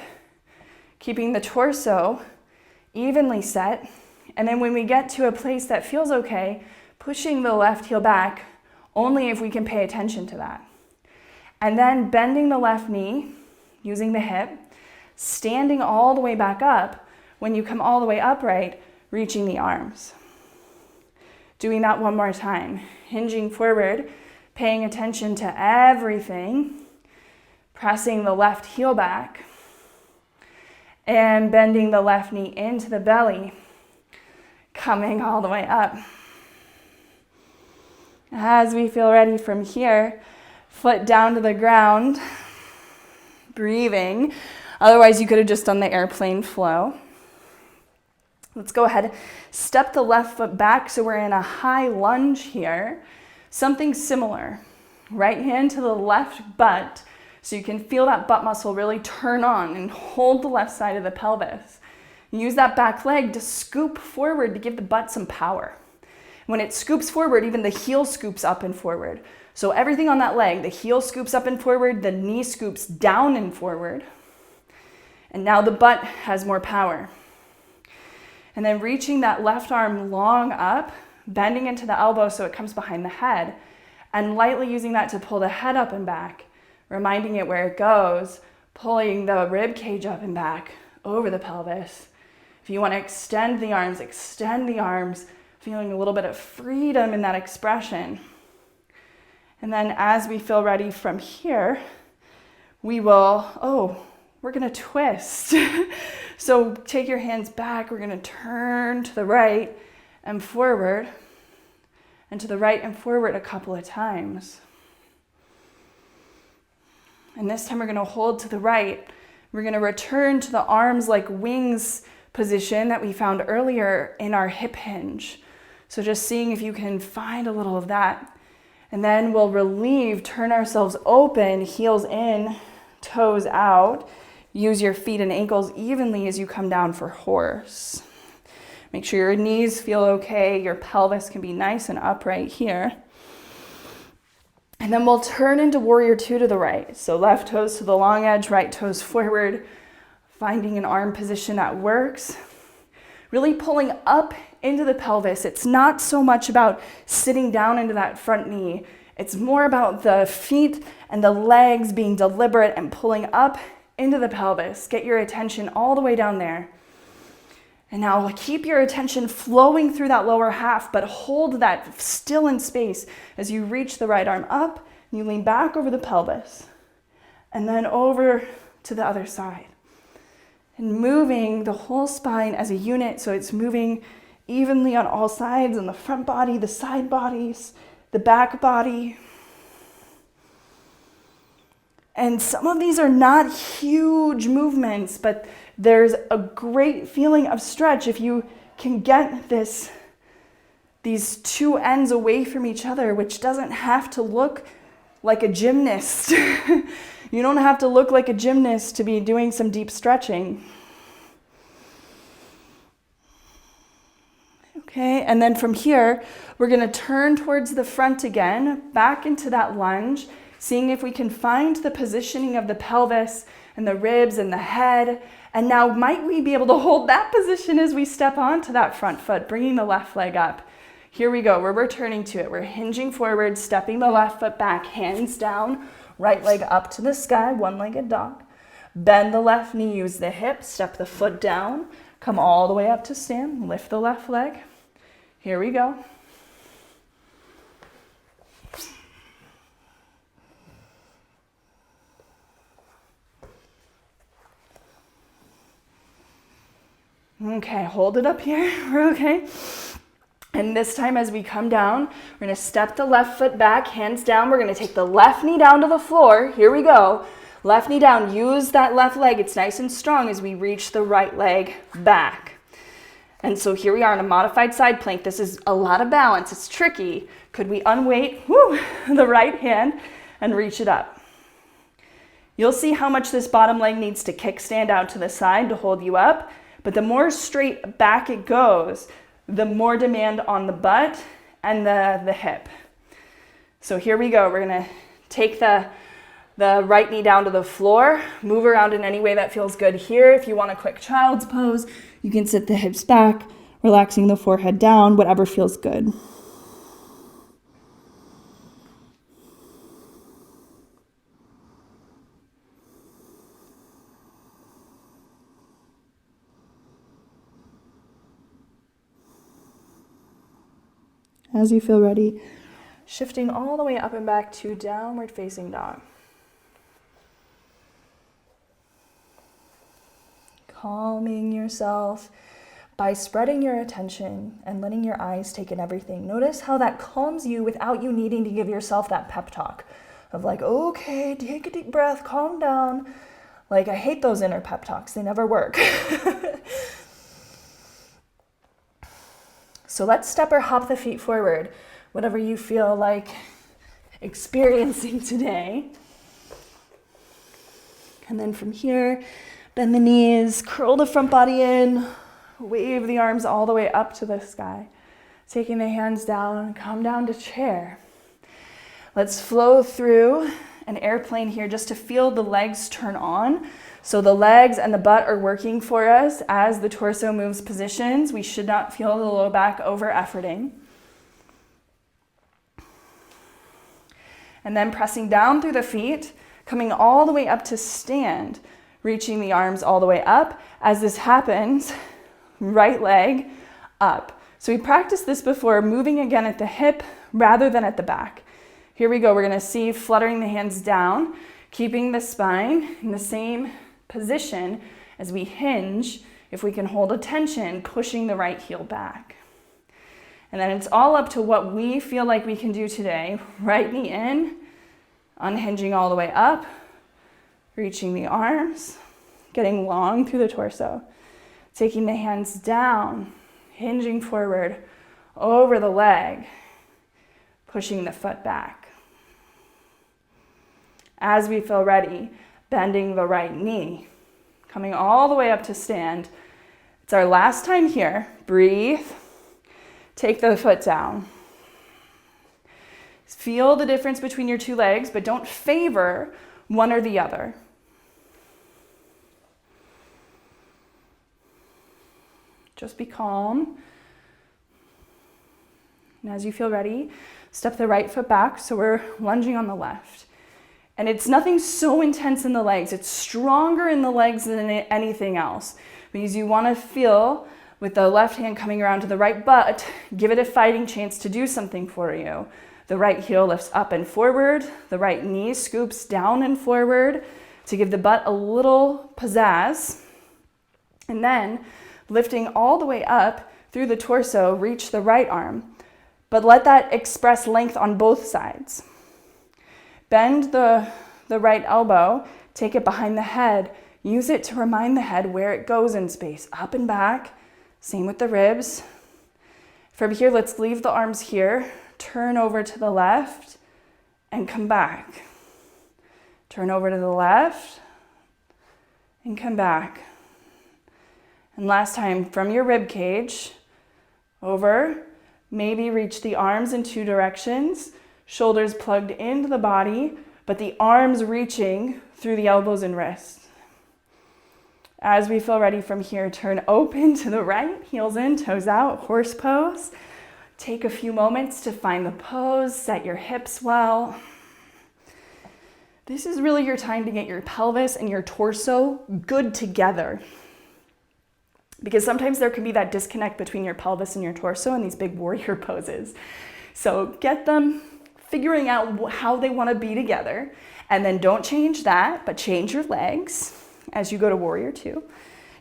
keeping the torso evenly set. And then when we get to a place that feels okay, pushing the left heel back, only if we can pay attention to that. And then bending the left knee, using the hip, standing all the way back up. When you come all the way upright, reaching the arms. Doing that one more time, hinging forward, paying attention to everything, pressing the left heel back, and bending the left knee into the belly, coming all the way up. As we feel ready from here, foot down to the ground, breathing. Otherwise, you could have just done the airplane flow. Let's go ahead, step the left foot back so we're in a high lunge here. Something similar. Right hand to the left butt so you can feel that butt muscle really turn on and hold the left side of the pelvis. Use that back leg to scoop forward to give the butt some power. When it scoops forward, even the heel scoops up and forward. So everything on that leg, the heel scoops up and forward, the knee scoops down and forward. And now the butt has more power. And then reaching that left arm long up, bending into the elbow so it comes behind the head, and lightly using that to pull the head up and back, reminding it where it goes, pulling the rib cage up and back over the pelvis. If you want to extend the arms, feeling a little bit of freedom in that expression. And then as we feel ready from here, we're gonna twist. So take your hands back, we're gonna turn to the right and forward, and to the right and forward a couple of times. And this time we're gonna hold to the right. We're gonna return to the arms like wings position that we found earlier in our hip hinge. So just seeing if you can find a little of that. And then we'll relieve, turn ourselves open, heels in, toes out. Use your feet and ankles evenly as you come down for horse. Make sure your knees feel okay. Your pelvis can be nice and upright here. And then we'll turn into warrior two to the right. So left toes to the long edge, right toes forward, finding an arm position that works. Really pulling up into the pelvis. It's not so much about sitting down into that front knee. It's more about the feet and the legs being deliberate and pulling up into the pelvis. Get your attention all the way down there. And now keep your attention flowing through that lower half, but hold that still in space as you reach the right arm up, and you lean back over the pelvis, and then over to the other side. And moving the whole spine as a unit, so it's moving evenly on all sides, on the front body, the side bodies, the back body. And some of these are not huge movements, but there's a great feeling of stretch if you can get these two ends away from each other, which doesn't have to look like a gymnast. You don't have to look like a gymnast to be doing some deep stretching. Okay, and then from here, we're going to turn towards the front again, back into that lunge, seeing if we can find the positioning of the pelvis and the ribs and the head. And now might we be able to hold that position as we step onto that front foot, bringing the left leg up. Here we go, we're returning to it. We're hinging forward, stepping the left foot back, hands down, right leg up to the sky, one-legged dog. Bend the left knee, use the hip, step the foot down, come all the way up to stand, lift the left leg. Here we go. Okay, hold it up here, we're okay. And this time as we come down, we're gonna step the left foot back, hands down. We're gonna take the left knee down to the floor. Here we go. Left knee down, use that left leg. It's nice and strong as we reach the right leg back. And so here we are in a modified side plank. This is a lot of balance, it's tricky. Could we unweight the right hand and reach it up? You'll see how much this bottom leg needs to kickstand out to the side to hold you up. But the more straight back it goes, the more demand on the butt and the hip. So here we go. We're going to take the right knee down to the floor, move around in any way that feels good here. If you want a quick child's pose, you can sit the hips back, relaxing the forehead down, whatever feels good. As you feel ready, shifting all the way up and back to downward facing dog. Calming yourself by spreading your attention and letting your eyes take in everything. Notice how that calms you without you needing to give yourself that pep talk of like, okay, take a deep breath, calm down. Like, I hate those inner pep talks. They never work. So let's step or hop the feet forward, whatever you feel like experiencing today. And then from here, bend the knees, curl the front body in, wave the arms all the way up to the sky. Taking the hands down, come down to chair. Let's flow through an airplane here just to feel the legs turn on. So the legs and the butt are working for us as the torso moves positions. We should not feel the low back over efforting. And then pressing down through the feet, coming all the way up to stand, reaching the arms all the way up. As this happens, right leg up. So we practiced this before, moving again at the hip rather than at the back. Here we go. We're going to see fluttering the hands down, keeping the spine in the same position as we hinge. If we can hold attention, pushing the right heel back. And then it's all up to what we feel like we can do today. Right knee in, unhinging all the way up, reaching the arms, getting long through the torso. Taking the hands down, hinging forward over the leg, pushing the foot back. As we feel ready, bending the right knee, coming all the way up to stand. It's our last time here. Breathe. Take the foot down. Feel the difference between your two legs, but don't favor one or the other. Just be calm. And as you feel ready, step the right foot back, so we're lunging on the left. And it's nothing so intense in the legs. It's stronger in the legs than anything else. Because you want to feel, with the left hand coming around to the right butt, give it a fighting chance to do something for you. The right heel lifts up and forward. The right knee scoops down and forward to give the butt a little pizzazz. And then, lifting all the way up through the torso, reach the right arm. But let that express length on both sides. Bend the right elbow, take it behind the head. Use it to remind the head where it goes in space, up and back. Same with the ribs. From here, let's leave the arms here. Turn over to the left and come back. Turn over to the left and come back. And last time, from your rib cage, over, maybe reach the arms in two directions, shoulders plugged into the body, but the arms reaching through the elbows and wrists. As we feel ready from here, turn open to the right, heels in, toes out, horse pose. Take a few moments to find the pose, set your hips well. This is really your time to get your pelvis and your torso good together. Because sometimes there can be that disconnect between your pelvis and your torso in these big warrior poses. So get them figuring out how they want to be together, and then don't change that, but change your legs as you go to warrior two.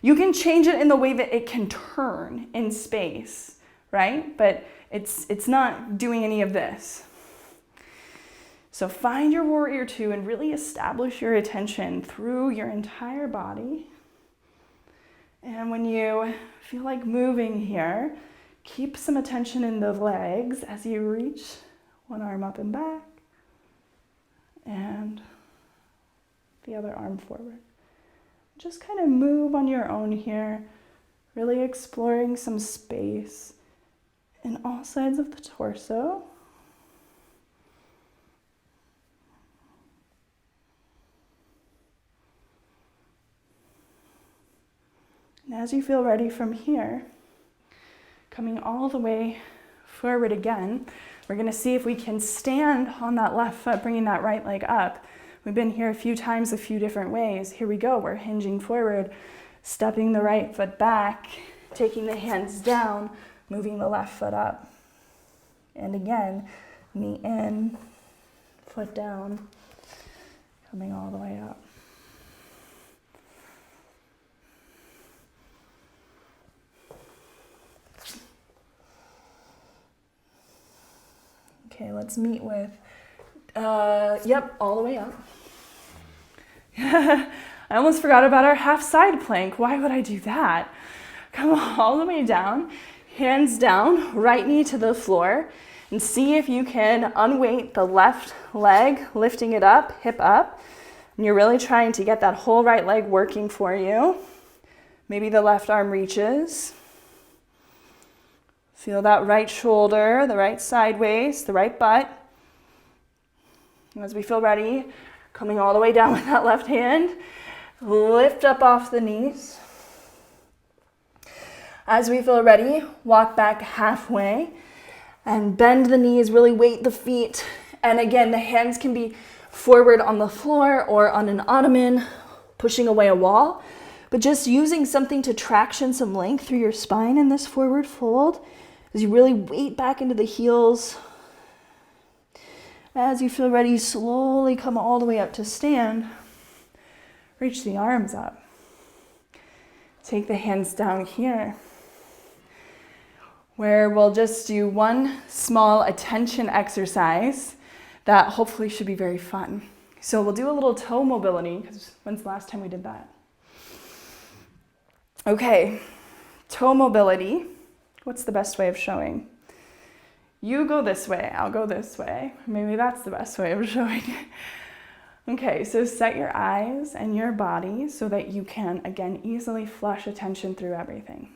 You can change it in the way that it can turn in space, right? But it's not doing any of this. So find your warrior two and really establish your attention through your entire body. And when you feel like moving here, keep some attention in the legs as you reach one arm up and back and the other arm forward. Just kind of move on your own here, really exploring some space in all sides of the torso. And as you feel ready from here, coming all the way forward again, we're going to see if we can stand on that left foot, bringing that right leg up. We've been here a few times, a few different ways. Here we go. We're hinging forward, stepping the right foot back, taking the hands down, moving the left foot up. And again, knee in, foot down, coming all the way up. Okay, let's meet with, all the way up. I almost forgot about our half side plank. Why would I do that? Come all the way down, hands down, right knee to the floor, and see if you can unweight the left leg, lifting it up, hip up. And you're really trying to get that whole right leg working for you. Maybe the left arm reaches. Feel that right shoulder, the right side waist, the right butt. And as we feel ready, coming all the way down with that left hand, lift up off the knees. As we feel ready, walk back halfway and bend the knees, really weight the feet. And again, the hands can be forward on the floor or on an ottoman, pushing away a wall, but just using something to traction some length through your spine in this forward fold. As you really weight back into the heels. As you feel ready, slowly come all the way up to stand. Reach the arms up. Take the hands down here, where we'll just do one small attention exercise that hopefully should be very fun. So we'll do a little toe mobility, because when's the last time we did that? Okay, toe mobility. What's the best way of showing? You go this way, I'll go this way. Maybe that's the best way of showing. Okay, so set your eyes and your body so that you can, again, easily flush attention through everything.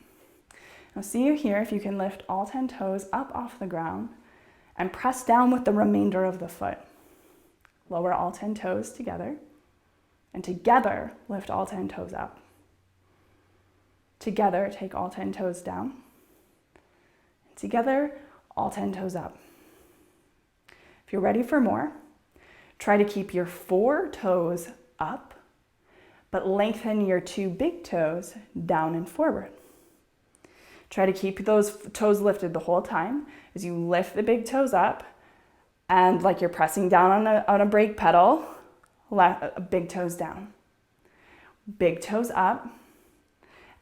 Now see you here if you can lift all 10 toes up off the ground and press down with the remainder of the foot. Lower all 10 toes together, and together lift all 10 toes up. Together, take all 10 toes down. Together, all 10 toes up. If you're ready for more, try to keep your 4 toes up, but lengthen your 2 big toes down and forward. Try to keep those toes lifted the whole time as you lift the big toes up, and like you're pressing down on a brake pedal, big toes down. Big toes up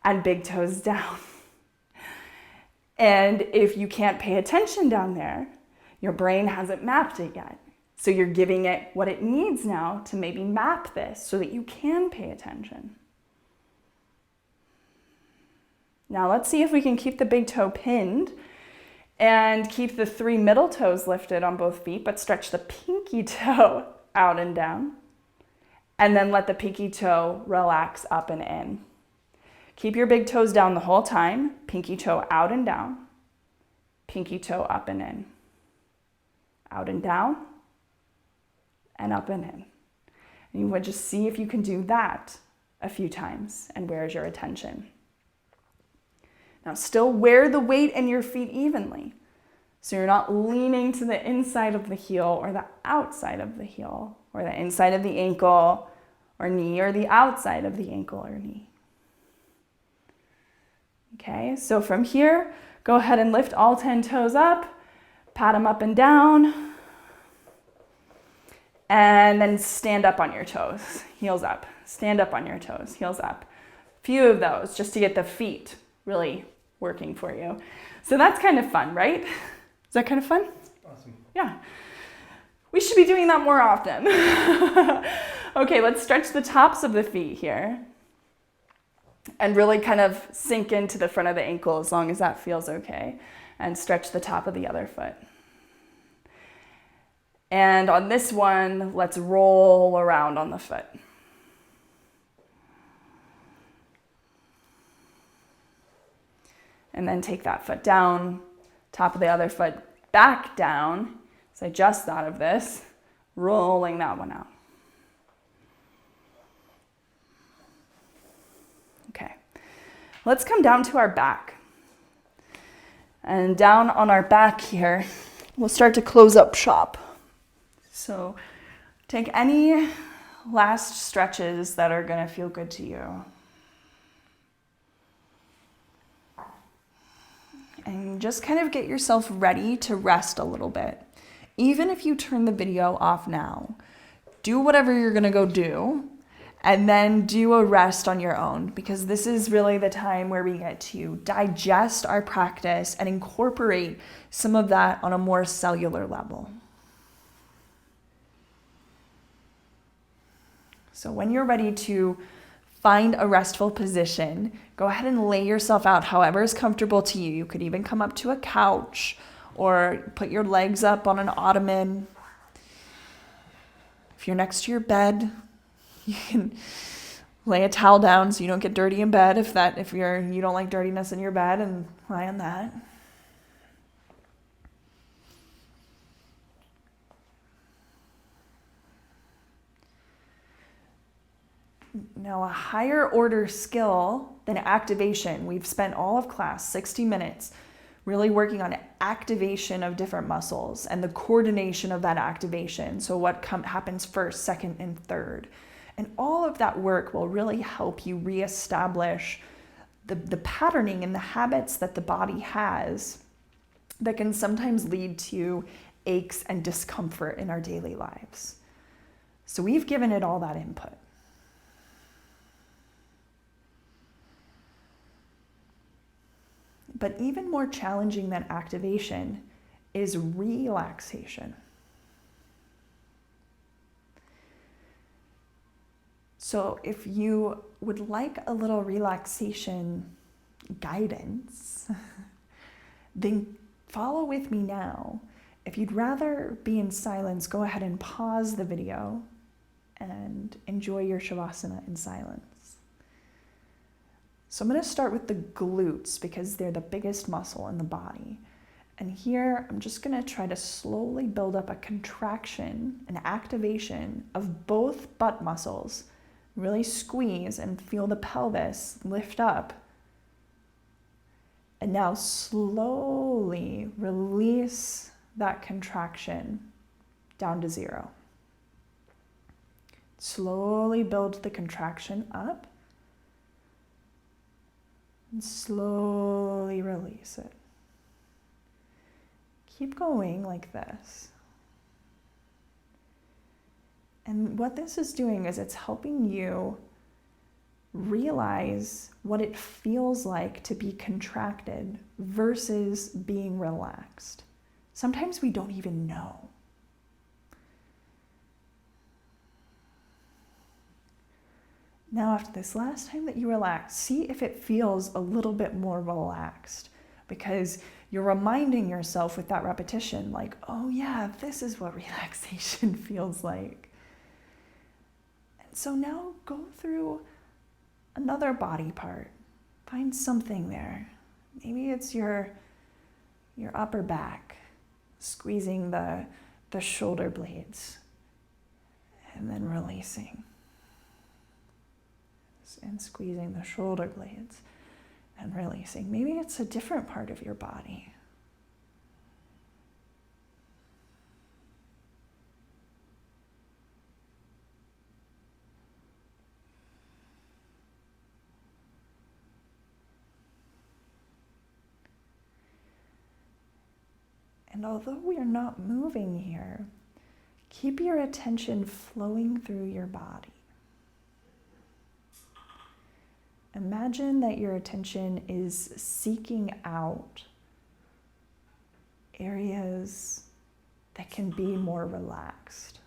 and big toes down. And if you can't pay attention down there, your brain hasn't mapped it yet. So you're giving it what it needs now to maybe map this so that you can pay attention. Now let's see if we can keep the big toe pinned and keep the 3 middle toes lifted on both feet, but stretch the pinky toe out and down. And then let the pinky toe relax up and in. Keep your big toes down the whole time, pinky toe out and down, pinky toe up and in. Out and down, and up and in. And you would just see if you can do that a few times, and where's your attention. Now still wear the weight in your feet evenly. So you're not leaning to the inside of the heel or the outside of the heel, or the inside of the ankle or knee, or the outside of the ankle or knee. Okay, so from here, go ahead and lift all 10 toes up, pat them up and down, and then stand up on your toes, heels up. Stand up on your toes, heels up. Few of those just to get the feet really working for you. So that's kind of fun, right? Is that kind of fun? Awesome. Yeah. We should be doing that more often. Okay, let's stretch the tops of the feet here and really kind of sink into the front of the ankle as long as that feels okay, and stretch the top of the other foot. And on this one, let's roll around on the foot. And then take that foot down, top of the other foot back down. So I just thought of this, rolling that one out. Okay, let's come down to our back. And down on our back here, we'll start to close up shop. So take any last stretches that are going to feel good to you. And just kind of get yourself ready to rest a little bit. Even if you turn the video off now, do whatever you're going to go do, and then do a rest on your own, because this is really the time where we get to digest our practice and incorporate some of that on a more cellular level. So when you're ready to find a restful position, go ahead and lay yourself out however is comfortable to you. You could even come up to a couch or put your legs up on an ottoman. If you're next to your bed, you can lay a towel down so you don't get dirty in bed if you don't like dirtiness in your bed, and lie on that. Now, a higher order skill than activation. We've spent all of class, 60 minutes, really working on activation of different muscles and the coordination of that activation. So what happens first, second, and third. And all of that work will really help you reestablish the patterning and the habits that the body has that can sometimes lead to aches and discomfort in our daily lives. So we've given it all that input. But even more challenging than activation is relaxation. So if you would like a little relaxation guidance, then follow with me now. If you'd rather be in silence, go ahead and pause the video and enjoy your Shavasana in silence. So I'm going to start with the glutes because they're the biggest muscle in the body. And here, I'm just gonna try to slowly build up a contraction, an activation of both butt muscles. Really squeeze and feel the pelvis lift up. And now slowly release that contraction down to 0. Slowly build the contraction up and slowly release it. Keep going like this. And what this is doing is it's helping you realize what it feels like to be contracted versus being relaxed. Sometimes we don't even know. Now, after this last time that you relax, see if it feels a little bit more relaxed, because you're reminding yourself with that repetition, like, oh yeah, this is what relaxation feels like. And so now go through another body part. Find something there. Maybe it's your upper back, squeezing the shoulder blades and then releasing. And squeezing the shoulder blades and releasing. Maybe it's a different part of your body. And although we are not moving here, keep your attention flowing through your body. Imagine that your attention is seeking out areas that can be more relaxed.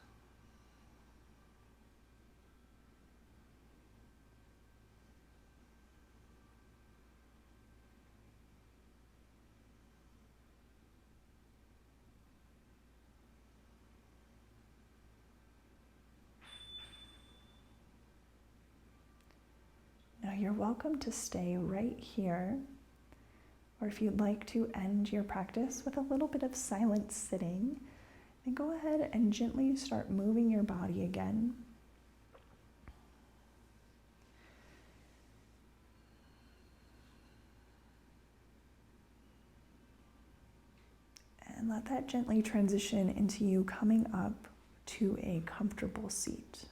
Now you're welcome to stay right here, or if you'd like to end your practice with a little bit of silent sitting, then go ahead and gently start moving your body again. And let that gently transition into you coming up to a comfortable seat.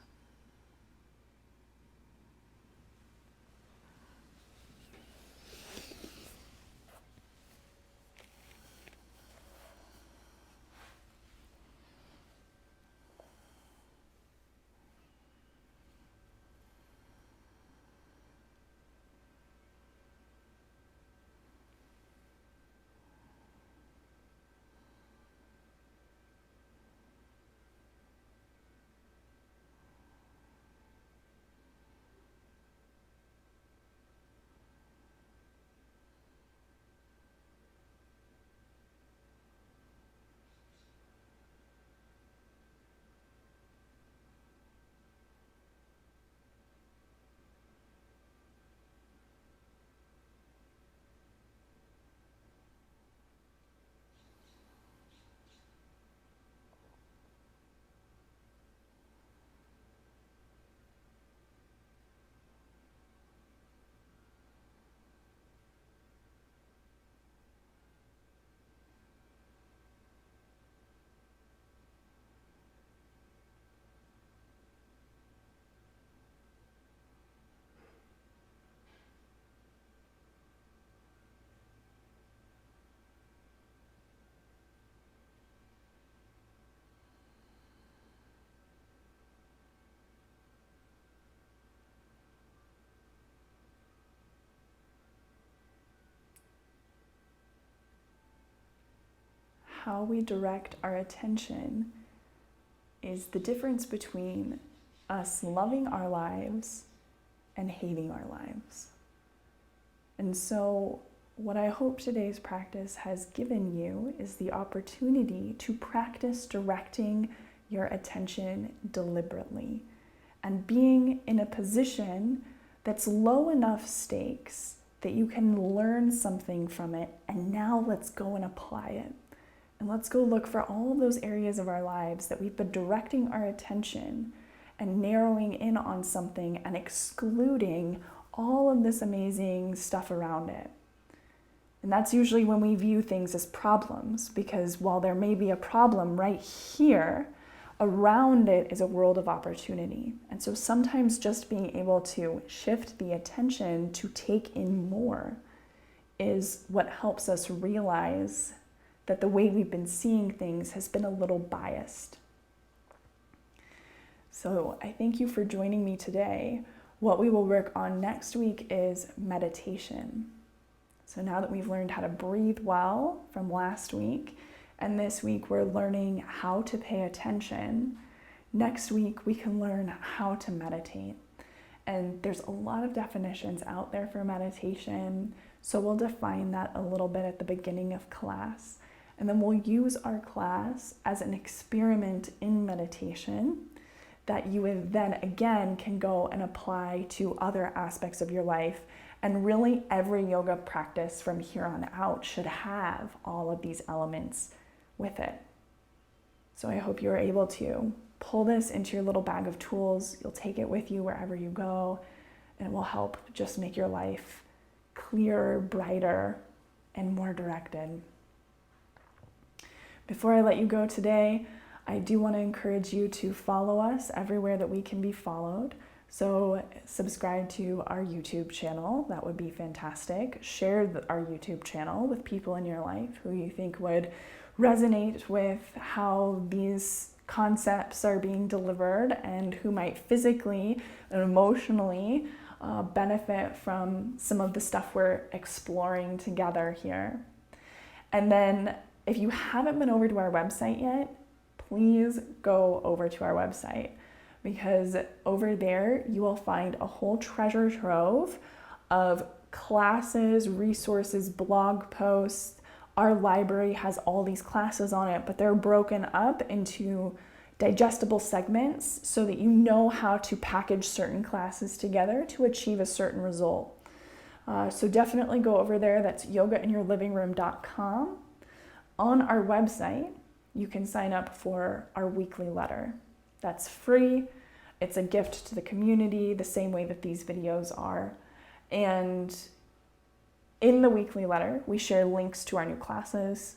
How we direct our attention is the difference between us loving our lives and hating our lives. And so what I hope today's practice has given you is the opportunity to practice directing your attention deliberately and being in a position that's low enough stakes that you can learn something from it, and now let's go and apply it. And let's go look for all of those areas of our lives that we've been directing our attention and narrowing in on something and excluding all of this amazing stuff around it. And that's usually when we view things as problems, because while there may be a problem right here, around it is a world of opportunity. And so sometimes just being able to shift the attention to take in more is what helps us realize that the way we've been seeing things has been a little biased. So I thank you for joining me today. What we will work on next week is meditation. So now that we've learned how to breathe well from last week, and this week we're learning how to pay attention, next week we can learn how to meditate. And there's a lot of definitions out there for meditation, so we'll define that a little bit at the beginning of class. And then we'll use our class as an experiment in meditation that you then again can go and apply to other aspects of your life. And really every yoga practice from here on out should have all of these elements with it. So I hope you're able to pull this into your little bag of tools. You'll take it with you wherever you go, and it will help just make your life clearer, brighter, and more directed. Before I let you go today, I do want to encourage you to follow us everywhere that we can be followed. So subscribe to our YouTube channel, that would be fantastic. Share our YouTube channel with people in your life who you think would resonate with how these concepts are being delivered and who might physically and emotionally benefit from some of the stuff we're exploring together here. And then if you haven't been over to our website yet, please go over to our website, because over there you will find a whole treasure trove of classes, resources, blog posts. Our library has all these classes on it, but they're broken up into digestible segments so that you know how to package certain classes together to achieve a certain result. So definitely go over there. That's yogainyourlivingroom.com. On our website, you can sign up for our weekly letter. That's free. It's a gift to the community, the same way that these videos are. And in the weekly letter, we share links to our new classes,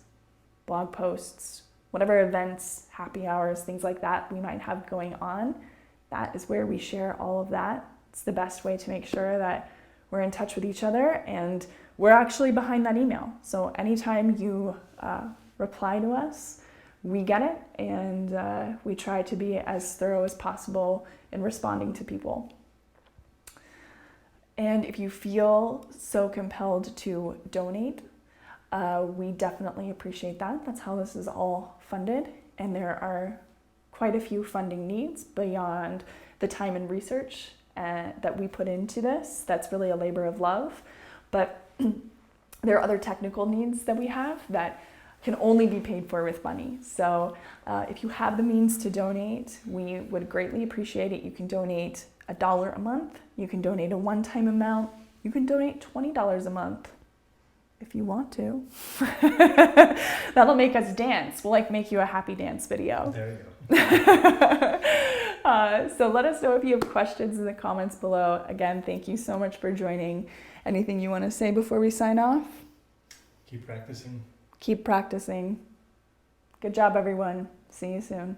blog posts, whatever events, happy hours, things like that we might have going on. That is where we share all of that. It's the best way to make sure that we're in touch with each other, and we're actually behind that email. So anytime you reply to us, we get it, and we try to be as thorough as possible in responding to people. And if you feel so compelled to donate, we definitely appreciate that. That's how this is all funded, and there are quite a few funding needs beyond the time and research that we put into this. That's really a labor of love, but there are other technical needs that we have that can only be paid for with money. So if you have the means to donate, we would greatly appreciate it. You can donate $1 a month. You can donate a one-time amount. You can donate $20 a month if you want to. That'll make us dance. We'll make you a happy dance video. There you go. So let us know if you have questions in the comments below. Again, thank you so much for joining. Anything you want to say before we sign off? Keep practicing. Keep practicing. Good job, everyone. See you soon.